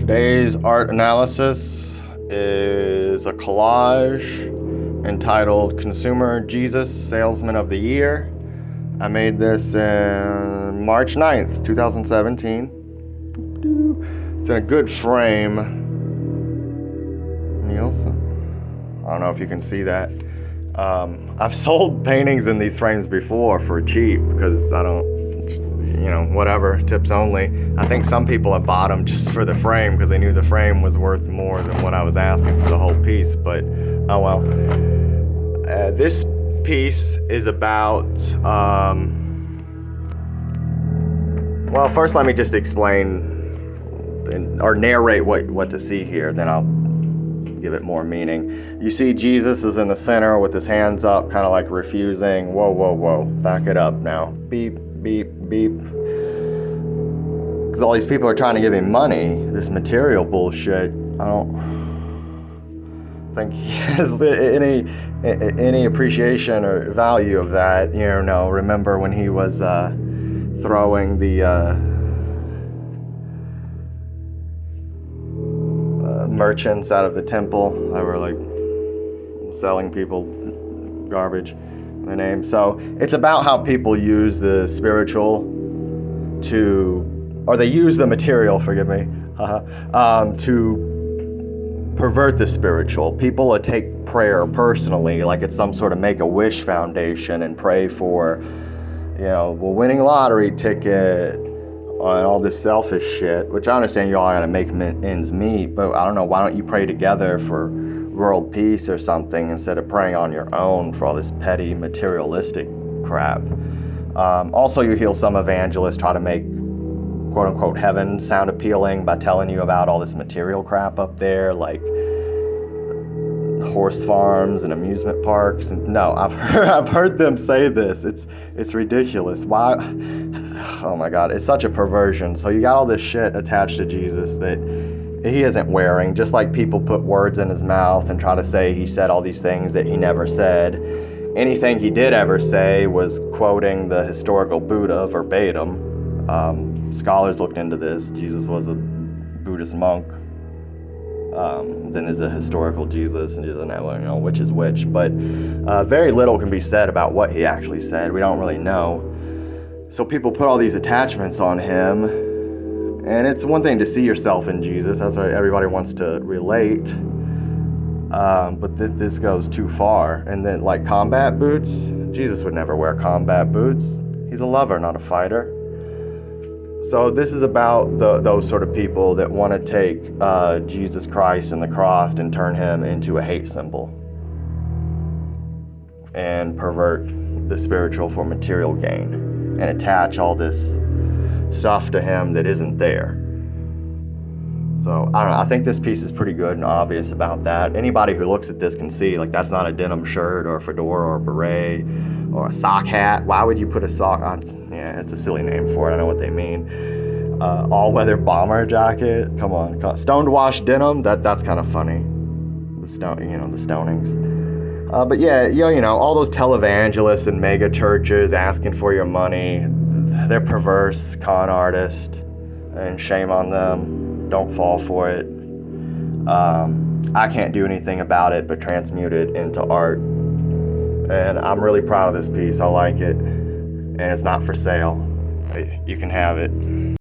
Today's art analysis is a collage entitled Consumer Jesus Salesman of the Year. I made this in March 9th, 2017. It's in a good frame. Nielsen. I don't know if you can see that. I've sold paintings in these frames before for cheap because I don't, whatever, tips only. I think some people have bought them just for the frame because they knew the frame was worth more than what I was asking for the whole piece, but oh well. This piece is about, well, first let me just explain or narrate what to see here, then I'll give it more meaning. You see Jesus is in the center with his hands up, kind of like refusing. Whoa, back it up now. Beep, beep, beep. Because all these people are trying to give him money, this material bullshit. I don't think he has any appreciation or value of that. Remember when he was throwing the merchants out of the temple that were like selling people garbage, their name. So it's about how people use the spiritual they use the material, to pervert the spiritual. People take prayer personally, like it's some sort of Make-A-Wish foundation, and pray for, winning a lottery ticket, and all this selfish shit, which I understand you all gotta make ends meet, but I don't know, why don't you pray together for world peace or something instead of praying on your own for all this petty materialistic crap? Also, you hear some evangelists try to make quote-unquote heaven sound appealing by telling you about all this material crap up there, like horse farms and amusement parks. And no, I've heard them say this. It's ridiculous. Why? Oh my God, it's such a perversion. So you got all this shit attached to Jesus that he isn't wearing, just like people put words in his mouth and try to say he said all these things that he never said. Anything he did ever say was quoting the historical Buddha verbatim. Scholars looked into this. Jesus was a Buddhist monk. Then there's a historical Jesus, and doesn't know which is which. But very little can be said about what he actually said. We don't really know. So people put all these attachments on him, and it's one thing to see yourself in Jesus. That's why everybody wants to relate. But this goes too far. And then, like combat boots, Jesus would never wear combat boots. He's a lover, not a fighter. So this is about those sort of people that want to take Jesus Christ and the cross and turn him into a hate symbol and pervert the spiritual for material gain and attach all this stuff to him that isn't there. So I don't know, I think this piece is pretty good and obvious about that. Anybody who looks at this can see, like, that's not a denim shirt or a fedora or a beret or a sock hat. Why would you put a sock on? Yeah, it's a silly name for it. I know what they mean. All-weather bomber jacket. Come on. Stoned wash denim. That's kind of funny. The stonings. But yeah, all those televangelists and mega churches asking for your money. They're perverse con artists, and shame on them. Don't fall for it. I can't do anything about it but transmute it into art. And I'm really proud of this piece. I like it. And it's not for sale. You can have it.